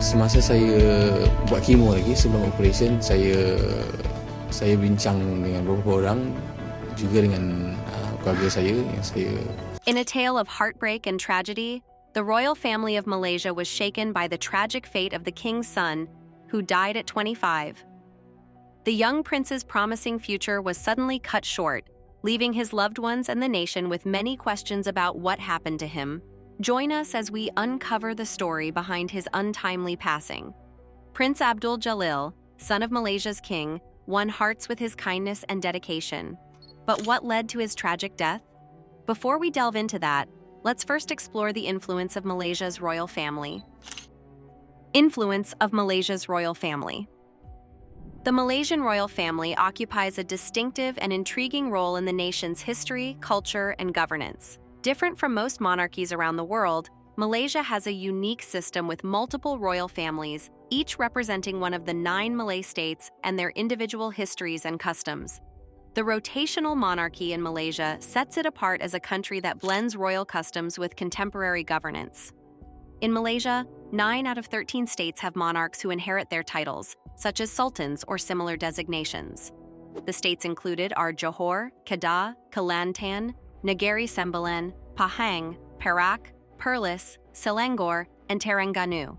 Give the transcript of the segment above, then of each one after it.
semasa saya buat kemo lagi sebelum operation, saya bincang dengan beberapa orang, juga dengan keluarga saya yang saya. In a tale of heartbreak and tragedy, the royal family of Malaysia was shaken by the tragic fate of the king's son, who died at 25. The young prince's promising future was suddenly cut short, leaving his loved ones and the nation with many questions about what happened to him. Join us as we uncover the story behind his untimely passing. Prince Abdul Jalil, son of Malaysia's king, won hearts with his kindness and dedication. But what led to his tragic death? Before we delve into that, let's first explore the influence of Malaysia's royal family. Influence of Malaysia's royal family. The Malaysian royal family occupies a distinctive and intriguing role in the nation's history, culture, and governance. Different from most monarchies around the world, Malaysia has a unique system with multiple royal families, each representing one of the 9 Malay states and their individual histories and customs. The rotational monarchy in Malaysia sets it apart as a country that blends royal customs with contemporary governance. In Malaysia, 9 out of 13 states have monarchs who inherit their titles, such as sultans or similar designations. The states included are Johor, Kedah, Kelantan, Negeri Sembilan, Pahang, Perak, Perlis, Selangor, and Terengganu.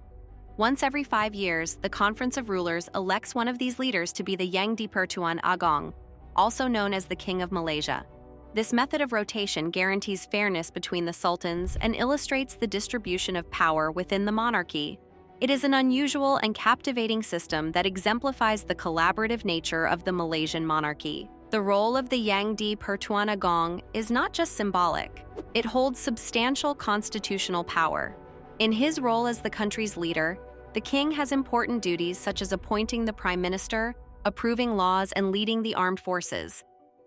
Once every 5 years, the Conference of Rulers elects one of these leaders to be the Yang di-Pertuan Agong, also known as the King of Malaysia. This method of rotation guarantees fairness between the sultans and illustrates the distribution of power within the monarchy. It is an unusual and captivating system that exemplifies the collaborative nature of the Malaysian monarchy. The role of the Yang di-Pertuan Agong is not just symbolic. It holds substantial constitutional power. In his role as the country's leader, the king has important duties such as appointing the prime minister, approving laws, and leading the armed forces.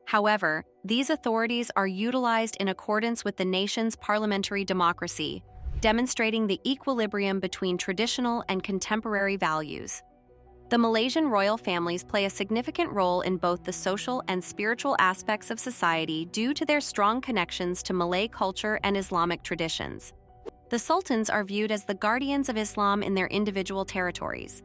However, these authorities are utilized in accordance with the nation's parliamentary democracy, demonstrating the equilibrium between traditional and contemporary values. The Malaysian royal families play a significant role in both the social and spiritual aspects of society due to their strong connections to Malay culture and Islamic traditions. The sultans are viewed as the guardians of Islam in their individual territories.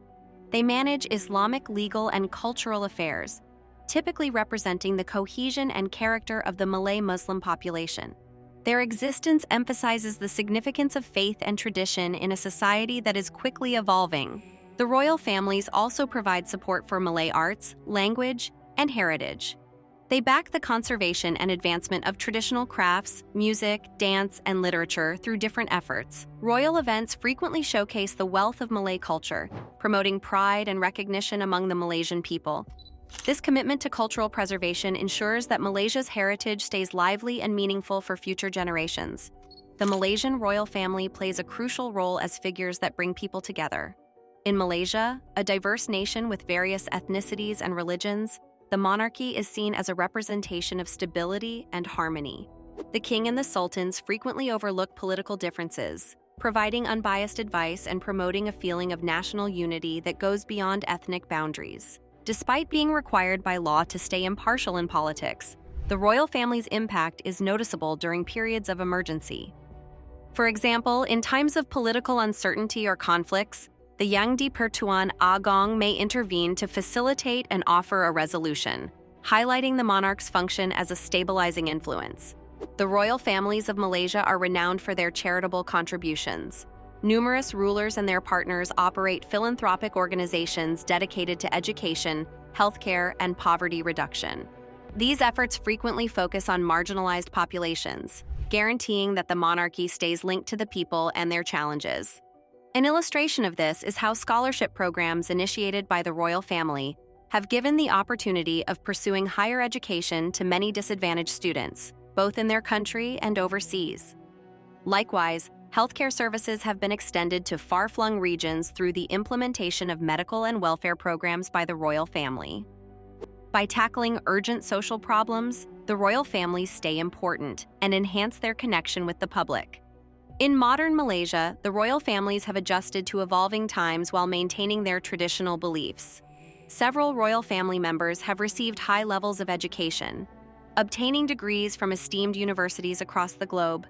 They manage Islamic legal and cultural affairs, typically representing the cohesion and character of the Malay Muslim population. Their existence emphasizes the significance of faith and tradition in a society that is quickly evolving. The royal families also provide support for Malay arts, language, and heritage. They back the conservation and advancement of traditional crafts, music, dance, and literature through different efforts. Royal events frequently showcase the wealth of Malay culture, promoting pride and recognition among the Malaysian people. This commitment to cultural preservation ensures that Malaysia's heritage stays lively and meaningful for future generations. The Malaysian royal family plays a crucial role as figures that bring people together. In Malaysia, a diverse nation with various ethnicities and religions, the monarchy is seen as a representation of stability and harmony. The king and the sultans frequently overlook political differences, providing unbiased advice and promoting a feeling of national unity that goes beyond ethnic boundaries. Despite being required by law to stay impartial in politics, the royal family's impact is noticeable during periods of emergency. For example, in times of political uncertainty or conflicts, the Yang di-Pertuan Agong may intervene to facilitate and offer a resolution, highlighting the monarch's function as a stabilizing influence. The royal families of Malaysia are renowned for their charitable contributions. Numerous rulers and their partners operate philanthropic organizations dedicated to education, healthcare, and poverty reduction. These efforts frequently focus on marginalized populations, guaranteeing that the monarchy stays linked to the people and their challenges. An illustration of this is how scholarship programs initiated by the royal family have given the opportunity of pursuing higher education to many disadvantaged students, both in their country and overseas. Likewise, healthcare services have been extended to far-flung regions through the implementation of medical and welfare programs by the royal family. By tackling urgent social problems, the royal families stay important and enhance their connection with the public. In modern Malaysia, the royal families have adjusted to evolving times while maintaining their traditional beliefs. Several royal family members have received high levels of education, obtaining degrees from esteemed universities across the globe.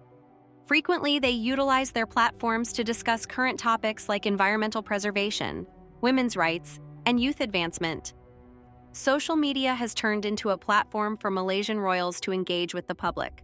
Frequently, they utilize their platforms to discuss current topics like environmental preservation, women's rights, and youth advancement. Social media has turned into a platform for Malaysian royals to engage with the public.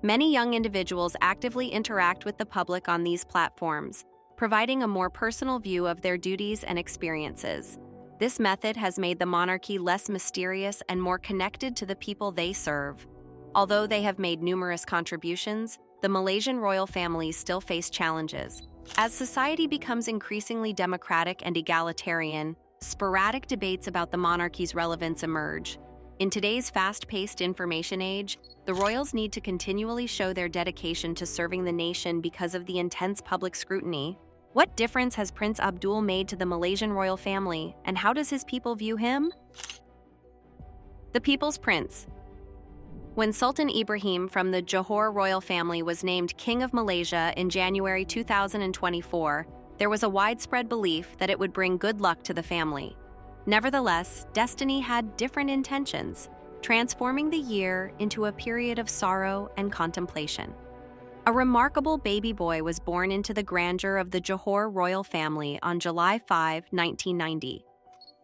Many young individuals actively interact with the public on these platforms, providing a more personal view of their duties and experiences. This method has made the monarchy less mysterious and more connected to the people they serve. Although they have made numerous contributions, the Malaysian royal families still face challenges. As society becomes increasingly democratic and egalitarian, sporadic debates about the monarchy's relevance emerge. In today's fast-paced information age, the royals need to continually show their dedication to serving the nation because of the intense public scrutiny. What difference has Prince Abdul made to the Malaysian royal family, and how does his people view him? The People's Prince. When Sultan Ibrahim from the Johor royal family was named King of Malaysia in January 2024, there was a widespread belief that it would bring good luck to the family. Nevertheless, destiny had different intentions, transforming the year into a period of sorrow and contemplation. A remarkable baby boy was born into the grandeur of the Johor royal family on July 5, 1990.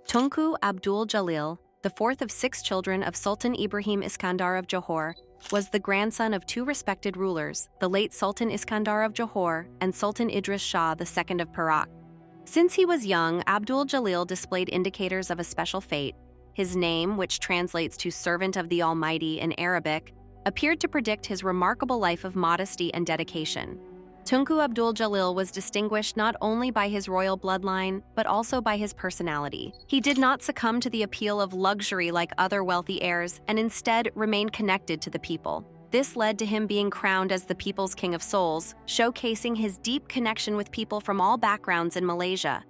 Tunku Abdul Jalil, the fourth of 6 children of Sultan Ibrahim Iskandar of Johor, was the grandson of 2 respected rulers, the late Sultan Iskandar of Johor and Sultan Idris Shah II of Perak. Since he was young, Abdul Jalil displayed indicators of a special fate. His name, which translates to Servant of the Almighty in Arabic, appeared to predict his remarkable life of modesty and dedication. Tunku Abdul Jalil was distinguished not only by his royal bloodline, but also by his personality. He did not succumb to the appeal of luxury like other wealthy heirs, and instead remained connected to the people. This led to him being crowned as the People's King of Souls, showcasing his deep connection with people from all backgrounds in Malaysia.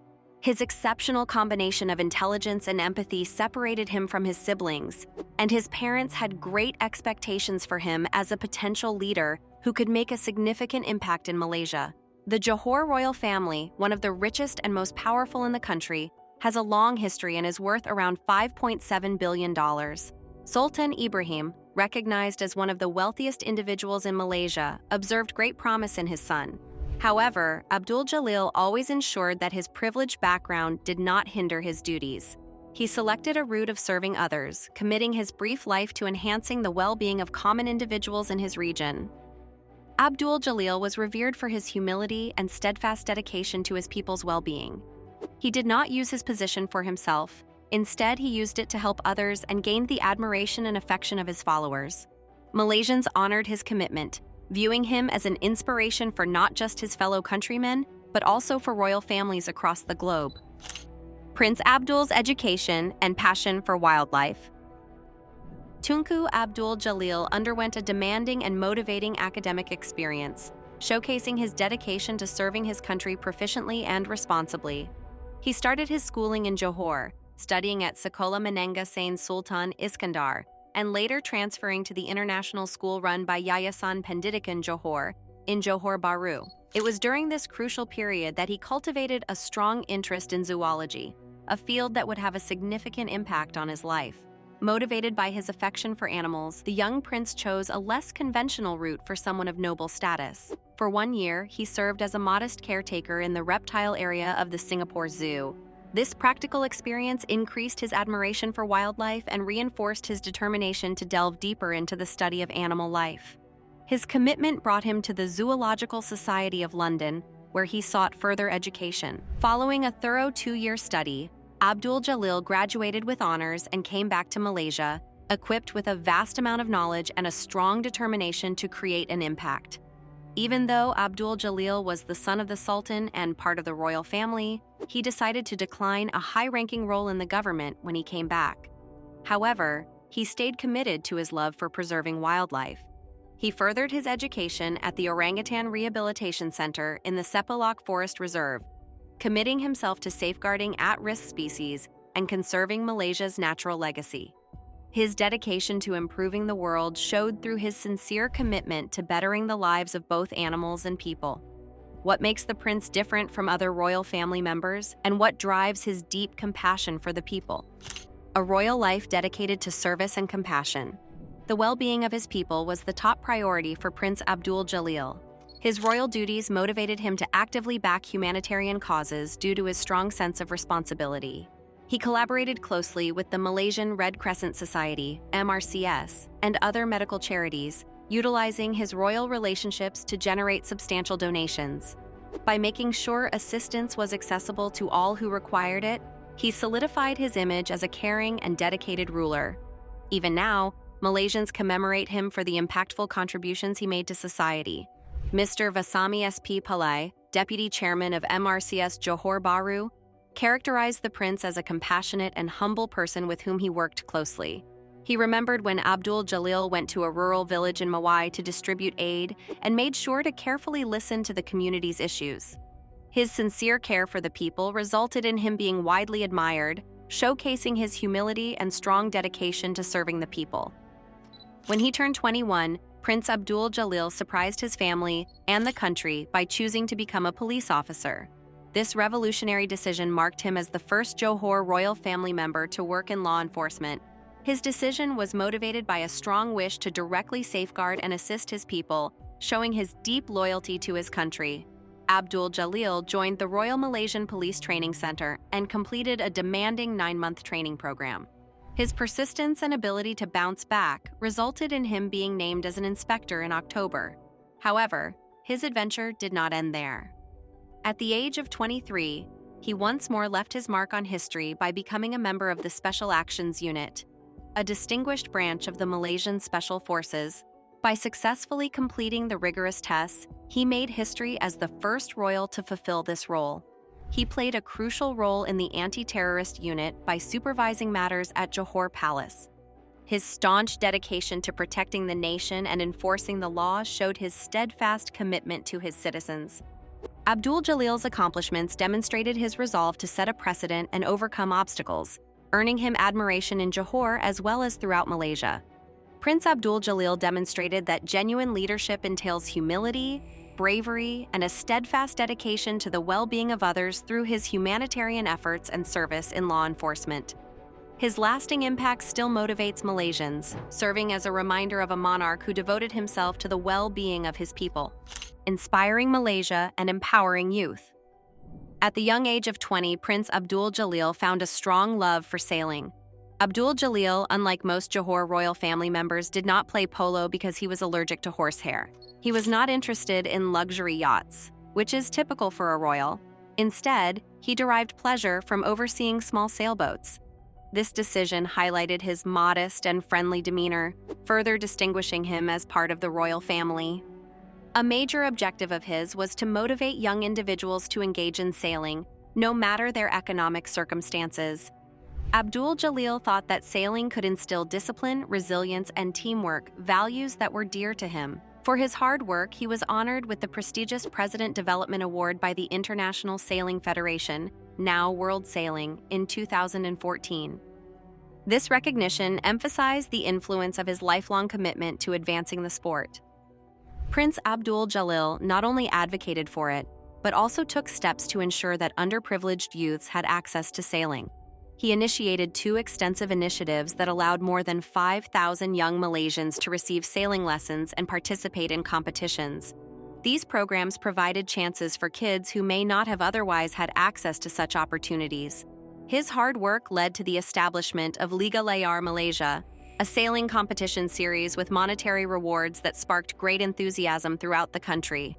His exceptional combination of intelligence and empathy separated him from his siblings, and his parents had great expectations for him as a potential leader who could make a significant impact in Malaysia. The Johor royal family, one of the richest and most powerful in the country, has a long history and is worth around $5.7 billion. Sultan Ibrahim, recognized as one of the wealthiest individuals in Malaysia, observed great promise in his son. However, Abdul Jalil always ensured that his privileged background did not hinder his duties. He selected a route of serving others, committing his brief life to enhancing the well-being of common individuals in his region. Abdul Jalil was revered for his humility and steadfast dedication to his people's well-being. He did not use his position for himself. Instead, he used it to help others and gained the admiration and affection of his followers. Malaysians honored his commitment, viewing him as an inspiration for not just his fellow countrymen, but also for royal families across the globe. Prince Abdul's education and passion for wildlife. Tunku Abdul Jalil underwent a demanding and motivating academic experience, showcasing his dedication to serving his country proficiently and responsibly. He started his schooling in Johor, studying at Sekolah Menengah Saint Sultan Iskandar, and later transferring to the international school run by Yayasan Pendidikan Johor in Johor Bahru. It was during this crucial period that he cultivated a strong interest in zoology, a field that would have a significant impact on his life. Motivated by his affection for animals, the young prince chose a less conventional route for someone of noble status. For 1 year, he served as a modest caretaker in the reptile area of the Singapore Zoo. This practical experience increased his admiration for wildlife and reinforced his determination to delve deeper into the study of animal life. His commitment brought him to the Zoological Society of London, where he sought further education. Following a thorough 2-year study, Abdul Jalil graduated with honors and came back to Malaysia, equipped with a vast amount of knowledge and a strong determination to create an impact. Even though Abdul Jalil was the son of the Sultan and part of the royal family, he decided to decline a high-ranking role in the government when he came back. However, he stayed committed to his love for preserving wildlife. He furthered his education at the Orangutan Rehabilitation Center in the Sepalak Forest Reserve, committing himself to safeguarding at-risk species and conserving Malaysia's natural legacy. His dedication to improving the world showed through his sincere commitment to bettering the lives of both animals and people. What makes the prince different from other royal family members, and what drives his deep compassion for the people? A royal life dedicated to service and compassion. The well-being of his people was the top priority for Prince Abdul Jalil. His royal duties motivated him to actively back humanitarian causes due to his strong sense of responsibility. He collaborated closely with the Malaysian Red Crescent Society, MRCS, and other medical charities, utilizing his royal relationships to generate substantial donations. By making sure assistance was accessible to all who required it, he solidified his image as a caring and dedicated ruler. Even now, Malaysians commemorate him for the impactful contributions he made to society. Mr. Vasami SP Pillai, deputy chairman of MRCS Johor Bahru, characterized the prince as a compassionate and humble person with whom he worked closely. He remembered when Abdul Jalil went to a rural village in Mawai to distribute aid and made sure to carefully listen to the community's issues. His sincere care for the people resulted in him being widely admired, showcasing his humility and strong dedication to serving the people. When he turned 21, Prince Abdul Jalil surprised his family and the country by choosing to become a police officer. This revolutionary decision marked him as the first Johor royal family member to work in law enforcement. His decision was motivated by a strong wish to directly safeguard and assist his people, showing his deep loyalty to his country. Abdul Jalil joined the Royal Malaysian Police Training Center and completed a demanding 9-month training program. His persistence and ability to bounce back resulted in him being named as an inspector in October. However, his adventure did not end there. At the age of 23, he once more left his mark on history by becoming a member of the Special Actions Unit, a distinguished branch of the Malaysian Special Forces. By successfully completing the rigorous tests, he made history as the first royal to fulfill this role. He played a crucial role in the anti-terrorist unit by supervising matters at Johor Palace. His staunch dedication to protecting the nation and enforcing the law showed his steadfast commitment to his citizens. Abdul Jalil's accomplishments demonstrated his resolve to set a precedent and overcome obstacles, earning him admiration in Johor as well as throughout Malaysia. Prince Abdul Jalil demonstrated that genuine leadership entails humility, bravery, and a steadfast dedication to the well-being of others through his humanitarian efforts and service in law enforcement. His lasting impact still motivates Malaysians, serving as a reminder of a monarch who devoted himself to the well-being of his people, inspiring Malaysia and empowering youth. At the young age of 20, Prince Abdul Jalil found a strong love for sailing. Abdul Jalil, unlike most Johor royal family members, did not play polo because he was allergic to horsehair. He was not interested in luxury yachts, which is typical for a royal. Instead, he derived pleasure from overseeing small sailboats. This decision highlighted his modest and friendly demeanor, further distinguishing him as part of the royal family. A major objective of his was to motivate young individuals to engage in sailing, no matter their economic circumstances. Abdul Jalil thought that sailing could instill discipline, resilience, and teamwork, values that were dear to him. For his hard work, he was honored with the prestigious President Development Award by the International Sailing Federation, now World Sailing, in 2014. This recognition emphasized the influence of his lifelong commitment to advancing the sport. Prince Abdul Jalil not only advocated for it, but also took steps to ensure that underprivileged youths had access to sailing. He initiated 2 extensive initiatives that allowed more than 5,000 young Malaysians to receive sailing lessons and participate in competitions. These programs provided chances for kids who may not have otherwise had access to such opportunities. His hard work led to the establishment of Liga Layar Malaysia, a sailing competition series with monetary rewards that sparked great enthusiasm throughout the country.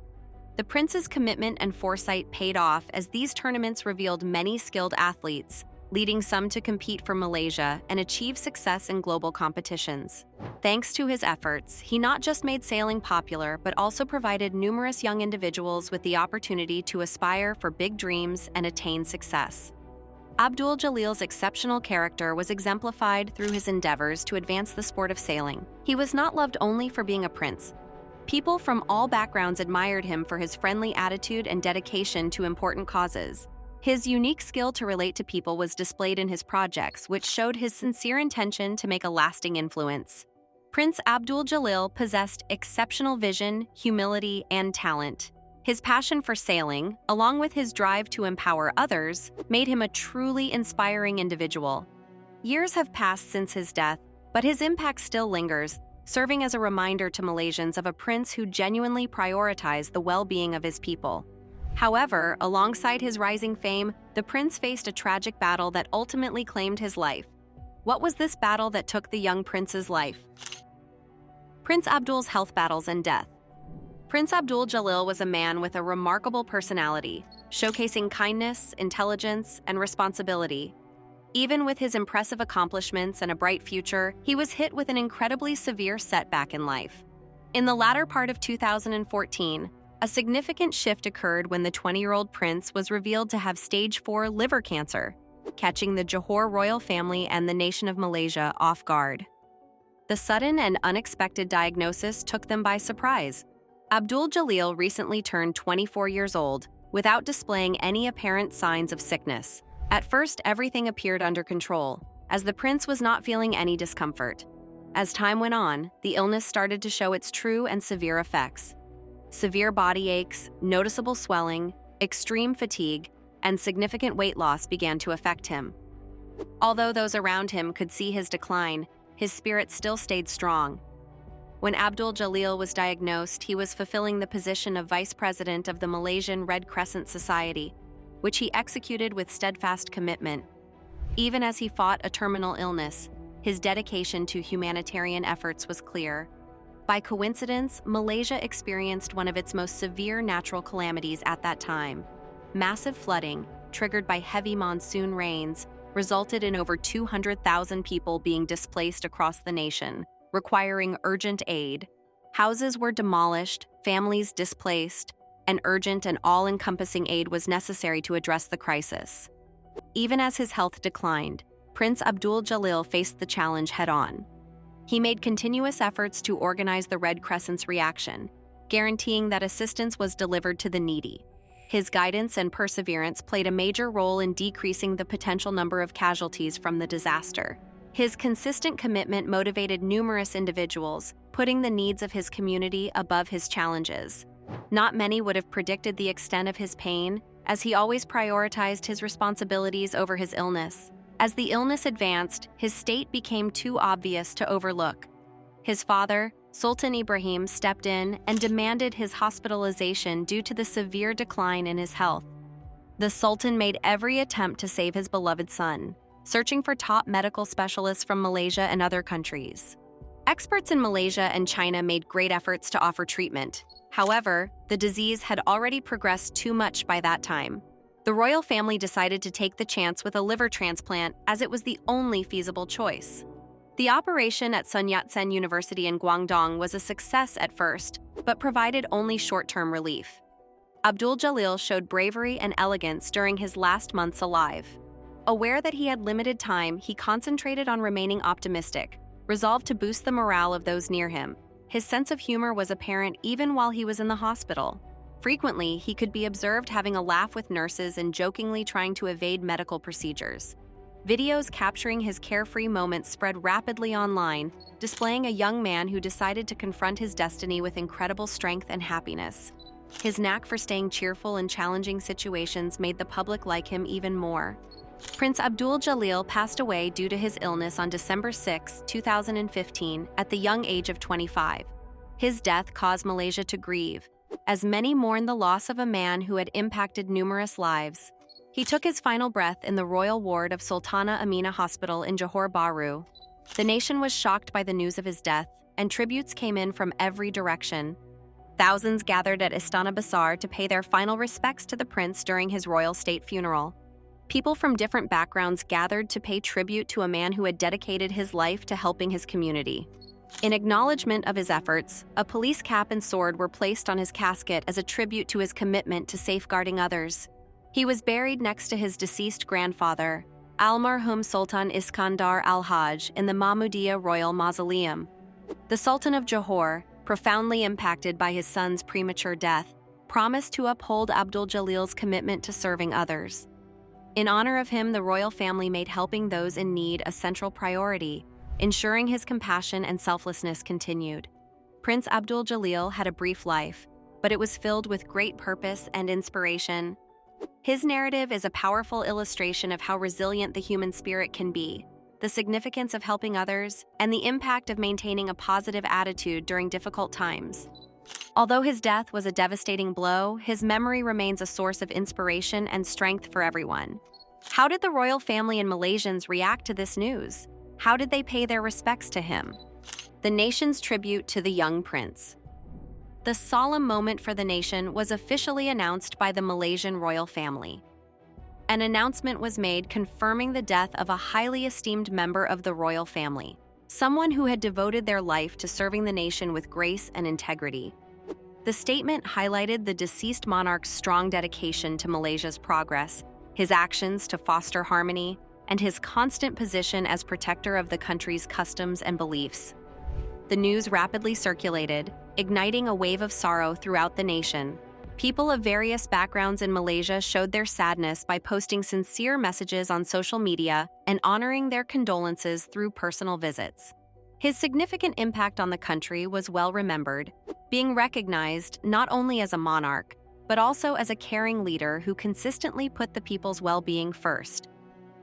The prince's commitment and foresight paid off as these tournaments revealed many skilled athletes, leading some to compete for Malaysia and achieve success in global competitions. Thanks to his efforts, he not just made sailing popular, but also provided numerous young individuals with the opportunity to aspire for big dreams and attain success. Abdul Jalil's exceptional character was exemplified through his endeavors to advance the sport of sailing. He was not loved only for being a prince. People from all backgrounds admired him for his friendly attitude and dedication to important causes. His unique skill to relate to people was displayed in his projects, which showed his sincere intention to make a lasting influence. Prince Abdul Jalil possessed exceptional vision, humility, and talent. His passion for sailing, along with his drive to empower others, made him a truly inspiring individual. Years have passed since his death, but his impact still lingers, serving as a reminder to Malaysians of a prince who genuinely prioritized the well-being of his people. However, alongside his rising fame, the prince faced a tragic battle that ultimately claimed his life. What was this battle that took the young prince's life? Prince Abdul's health battles and death. Prince Abdul Jalil was a man with a remarkable personality, showcasing kindness, intelligence, and responsibility. Even with his impressive accomplishments and a bright future, he was hit with an incredibly severe setback in life. In the latter part of 2014, a significant shift occurred when the 20-year-old prince was revealed to have stage 4 liver cancer, catching the Johor royal family and the nation of Malaysia off guard. The sudden and unexpected diagnosis took them by surprise. Abdul Jalil recently turned 24 years old, without displaying any apparent signs of sickness. At first, everything appeared under control, as the prince was not feeling any discomfort. As time went on, the illness started to show its true and severe effects. Severe body aches, noticeable swelling, extreme fatigue, and significant weight loss began to affect him. Although those around him could see his decline, his spirit still stayed strong. When Abdul Jalil was diagnosed, he was fulfilling the position of vice president of the Malaysian Red Crescent Society, which he executed with steadfast commitment. Even as he fought a terminal illness, his dedication to humanitarian efforts was clear. By coincidence, Malaysia experienced one of its most severe natural calamities at that time. Massive flooding, triggered by heavy monsoon rains, resulted in over 200,000 people being displaced across the nation, requiring urgent aid. Houses were demolished, families displaced, and urgent and all-encompassing aid was necessary to address the crisis. Even as his health declined, Prince Abdul Jalil faced the challenge head-on. He made continuous efforts to organize the Red Crescent's reaction, guaranteeing that assistance was delivered to the needy. His guidance and perseverance played a major role in decreasing the potential number of casualties from the disaster. His consistent commitment motivated numerous individuals, putting the needs of his community above his challenges. Not many would have predicted the extent of his pain, as he always prioritized his responsibilities over his illness. As the illness advanced, his state became too obvious to overlook. His father, Sultan Ibrahim, stepped in and demanded his hospitalization due to the severe decline in his health. The Sultan made every attempt to save his beloved son, searching for top medical specialists from Malaysia and other countries. Experts in Malaysia and China made great efforts to offer treatment. However, the disease had already progressed too much by that time. The royal family decided to take the chance with a liver transplant, as it was the only feasible choice. The operation at Sun Yat-sen University in Guangdong was a success at first, but provided only short-term relief. Abdul Jalil showed bravery and elegance during his last months alive. Aware that he had limited time, he concentrated on remaining optimistic, resolved to boost the morale of those near him. His sense of humor was apparent even while he was in the hospital. Frequently, he could be observed having a laugh with nurses and jokingly trying to evade medical procedures. Videos capturing his carefree moments spread rapidly online, displaying a young man who decided to confront his destiny with incredible strength and happiness. His knack for staying cheerful in challenging situations made the public like him even more. Prince Abdul Jalil passed away due to his illness on December 6, 2015, at the young age of 25. His death caused Malaysia to grieve, as many mourned the loss of a man who had impacted numerous lives. He took his final breath in the royal ward of Sultana Amina Hospital in Johor Bahru. The nation was shocked by the news of his death, and tributes came in from every direction. Thousands gathered at Istana Besar to pay their final respects to the prince during his royal state funeral. People from different backgrounds gathered to pay tribute to a man who had dedicated his life to helping his community. In acknowledgement of his efforts, a police cap and sword were placed on his casket as a tribute to his commitment to safeguarding others. He was buried next to his deceased grandfather, Almarhum Sultan Iskandar Al-Hajj, in the Mahmudiyah Royal Mausoleum. The Sultan of Johor, profoundly impacted by his son's premature death, promised to uphold Abdul Jalil's commitment to serving others. In honor of him, the royal family made helping those in need a central priority, ensuring his compassion and selflessness continued. Prince Abdul Jalil had a brief life, but it was filled with great purpose and inspiration. His narrative is a powerful illustration of how resilient the human spirit can be. the significance of helping others, and the impact of maintaining a positive attitude during difficult times. Although his death was a devastating blow, his memory remains a source of inspiration and strength for everyone. How did the royal family and Malaysians react to this news? How did they pay their respects to him? The nation's tribute to the young prince. The solemn moment for the nation was officially announced by the Malaysian royal family. An announcement was made confirming the death of a highly esteemed member of the royal family, someone who had devoted their life to serving the nation with grace and integrity. The statement highlighted the deceased monarch's strong dedication to Malaysia's progress, his actions to foster harmony, and his constant position as protector of the country's customs and beliefs. The news rapidly circulated, igniting a wave of sorrow throughout the nation. People of various backgrounds in Malaysia showed their sadness by posting sincere messages on social media and honoring their condolences through personal visits. His significant impact on the country was well remembered, being recognized not only as a monarch, but also as a caring leader who consistently put the people's well-being first.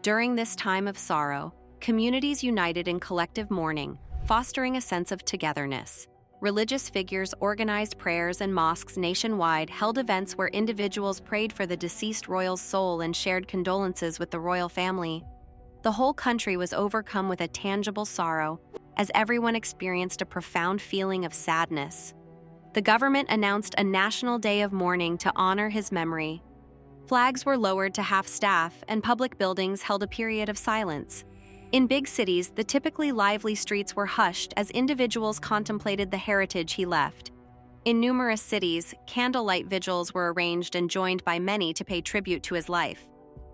During this time of sorrow, communities united in collective mourning, fostering a sense of togetherness. Religious figures organized prayers and mosques nationwide held events where individuals prayed for the deceased royal's soul and shared condolences with the royal family. The whole country was overcome with a tangible sorrow, as everyone experienced a profound feeling of sadness. The government announced a national day of mourning to honor his memory. Flags were lowered to half-staff, and public buildings held a period of silence. In big cities, the typically lively streets were hushed as individuals contemplated the heritage he left. In numerous cities, candlelight vigils were arranged and joined by many to pay tribute to his life.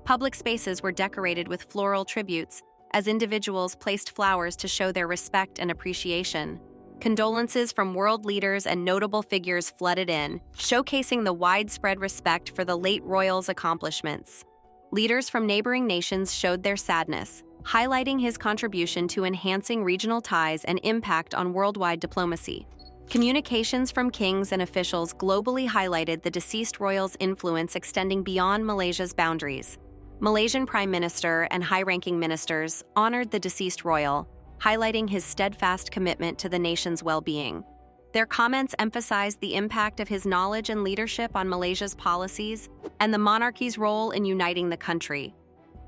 Public spaces were decorated with floral tributes, as individuals placed flowers to show their respect and appreciation. Condolences from world leaders and notable figures flooded in, showcasing the widespread respect for the late royal's accomplishments. Leaders from neighboring nations showed their sadness, highlighting his contribution to enhancing regional ties and impact on worldwide diplomacy. Communications from kings and officials globally highlighted the deceased royal's influence extending beyond Malaysia's boundaries. Malaysian Prime Minister and high-ranking ministers honored the deceased royal, highlighting his steadfast commitment to the nation's well-being. Their comments emphasized the impact of his knowledge and leadership on Malaysia's policies and the monarchy's role in uniting the country.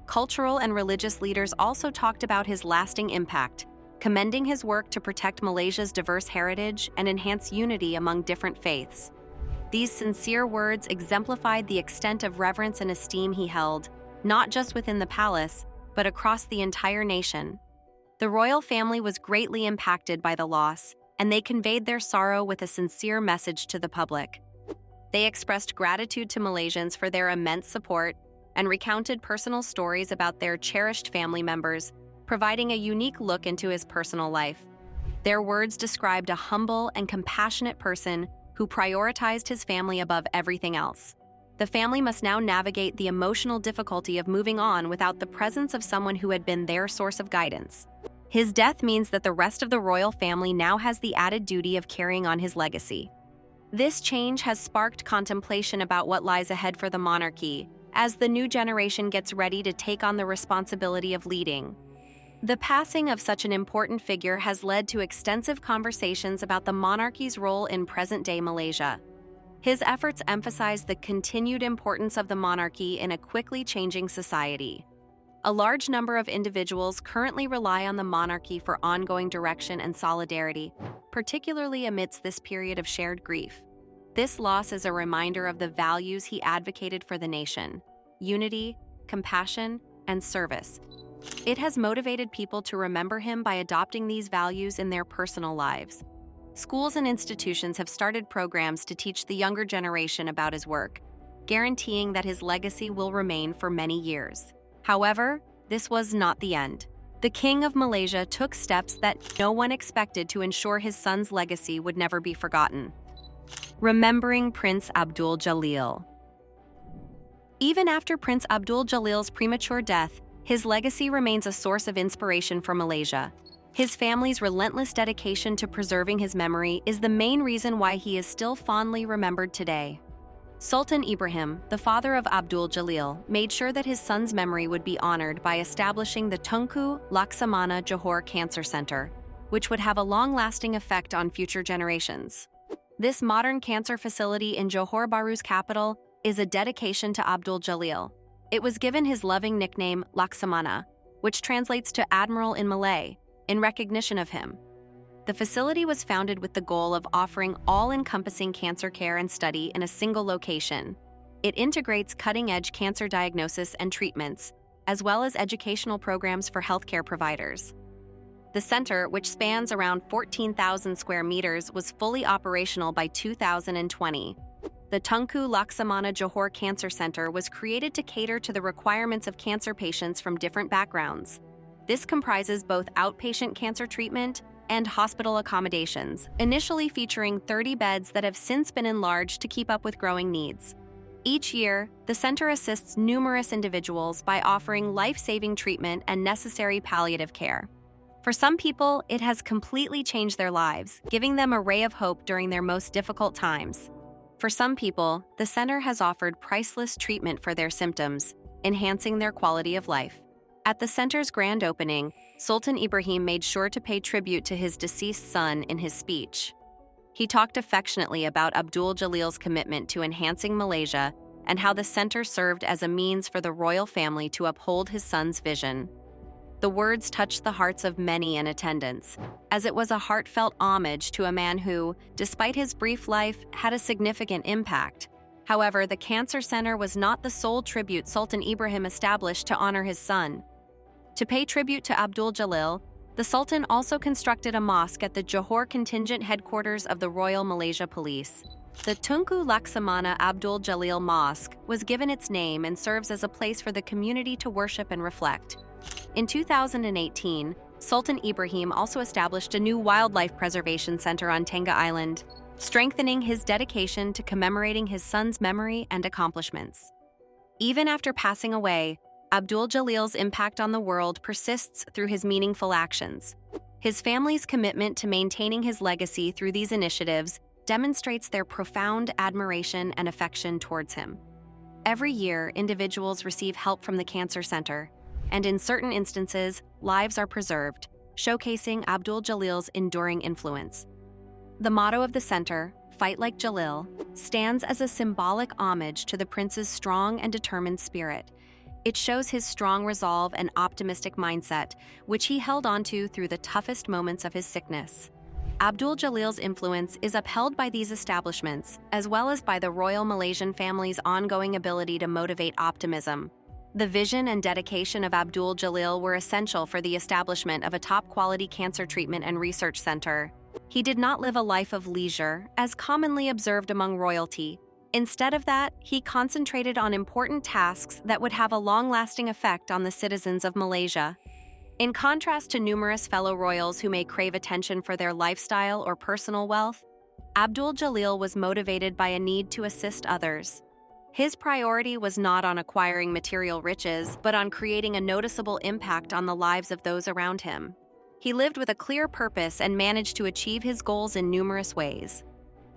Cultural and religious leaders also talked about his lasting impact, commending his work to protect Malaysia's diverse heritage and enhance unity among different faiths. These sincere words exemplified the extent of reverence and esteem he held, not just within the palace, but across the entire nation. The royal family was greatly impacted by the loss, and they conveyed their sorrow with a sincere message to the public. They expressed gratitude to Malaysians for their immense support and recounted personal stories about their cherished family members, providing a unique look into his personal life. Their words described a humble and compassionate person who prioritized his family above everything else. The family must now navigate the emotional difficulty of moving on without the presence of someone who had been their source of guidance. His death means that the rest of the royal family now has the added duty of carrying on his legacy. This change has sparked contemplation about what lies ahead for the monarchy, as the new generation gets ready to take on the responsibility of leading. The passing of such an important figure has led to extensive conversations about the monarchy's role in present-day Malaysia. His efforts emphasize the continued importance of the monarchy in a quickly changing society. A large number of individuals currently rely on the monarchy for ongoing direction and solidarity, particularly amidst this period of shared grief. This loss is a reminder of the values he advocated for the nation: unity, compassion, and service. It has motivated people to remember him by adopting these values in their personal lives. Schools and institutions have started programs to teach the younger generation about his work, guaranteeing that his legacy will remain for many years. However, this was not the end. The King of Malaysia took steps that no one expected to ensure his son's legacy would never be forgotten. Remembering Prince Abdul Jalil. Even after Prince Abdul Jalil's premature death, his legacy remains a source of inspiration for Malaysia. His family's relentless dedication to preserving his memory is the main reason why he is still fondly remembered today. Sultan Ibrahim, the father of Abdul Jalil, made sure that his son's memory would be honored by establishing the Tunku Laksamana Johor Cancer Center, which would have a long-lasting effect on future generations. This modern cancer facility in Johor Bahru's capital is a dedication to Abdul Jalil. It was given his loving nickname Laksamana, which translates to Admiral in Malay, in recognition of him. The facility was founded with the goal of offering all-encompassing cancer care and study in a single location. It integrates cutting-edge cancer diagnosis and treatments, as well as educational programs for healthcare providers. The center, which spans around 14,000 square meters, was fully operational by 2020. The Tunku Laksamana Johor Cancer Center was created to cater to the requirements of cancer patients from different backgrounds. This comprises both outpatient cancer treatment and hospital accommodations, initially featuring 30 beds that have since been enlarged to keep up with growing needs. Each year, the center assists numerous individuals by offering life-saving treatment and necessary palliative care. For some people, it has completely changed their lives, giving them a ray of hope during their most difficult times. For some people, the center has offered priceless treatment for their symptoms, enhancing their quality of life. At the center's grand opening, Sultan Ibrahim made sure to pay tribute to his deceased son in his speech. He talked affectionately about Abdul Jalil's commitment to enhancing Malaysia and how the center served as a means for the royal family to uphold his son's vision. The words touched the hearts of many in attendance, as it was a heartfelt homage to a man who, despite his brief life, had a significant impact. However, the Cancer Center was not the sole tribute Sultan Ibrahim established to honor his son. To pay tribute to Abdul Jalil, the Sultan also constructed a mosque at the Johor contingent headquarters of the Royal Malaysia Police. The Tunku Laksamana Abdul Jalil Mosque was given its name and serves as a place for the community to worship and reflect. In 2018, Sultan Ibrahim also established a new wildlife preservation center on Tengah Island, strengthening his dedication to commemorating his son's memory and accomplishments. Even after passing away, Abdul Jalil's impact on the world persists through his meaningful actions. His family's commitment to maintaining his legacy through these initiatives demonstrates their profound admiration and affection towards him. Every year, individuals receive help from the Cancer Center, and in certain instances, lives are preserved, showcasing Abdul Jalil's enduring influence. The motto of the center, "Fight Like Jalil," stands as a symbolic homage to the prince's strong and determined spirit. It shows his strong resolve and optimistic mindset, which he held onto through the toughest moments of his sickness. Abdul Jalil's influence is upheld by these establishments, as well as by the Royal Malaysian family's ongoing ability to motivate optimism. The vision and dedication of Abdul Jalil were essential for the establishment of a top-quality cancer treatment and research center. He did not live a life of leisure, as commonly observed among royalty. Instead of that, he concentrated on important tasks that would have a long-lasting effect on the citizens of Malaysia. In contrast to numerous fellow royals who may crave attention for their lifestyle or personal wealth, Abdul Jalil was motivated by a need to assist others. His priority was not on acquiring material riches, but on creating a noticeable impact on the lives of those around him. He lived with a clear purpose and managed to achieve his goals in numerous ways.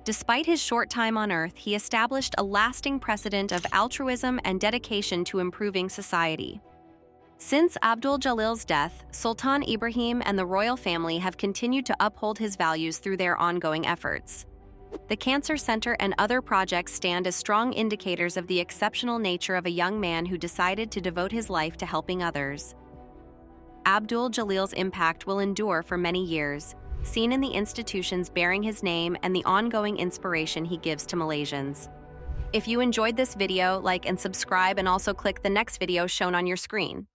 Despite his short time on Earth, he established a lasting precedent of altruism and dedication to improving society. Since Abdul Jalil's death, Sultan Ibrahim and the royal family have continued to uphold his values through their ongoing efforts. The Cancer Center and other projects stand as strong indicators of the exceptional nature of a young man who decided to devote his life to helping others. Abdul Jalil's impact will endure for many years, seen in the institutions bearing his name and the ongoing inspiration he gives to Malaysians. If you enjoyed this video, like and subscribe, and also click the next video shown on your screen.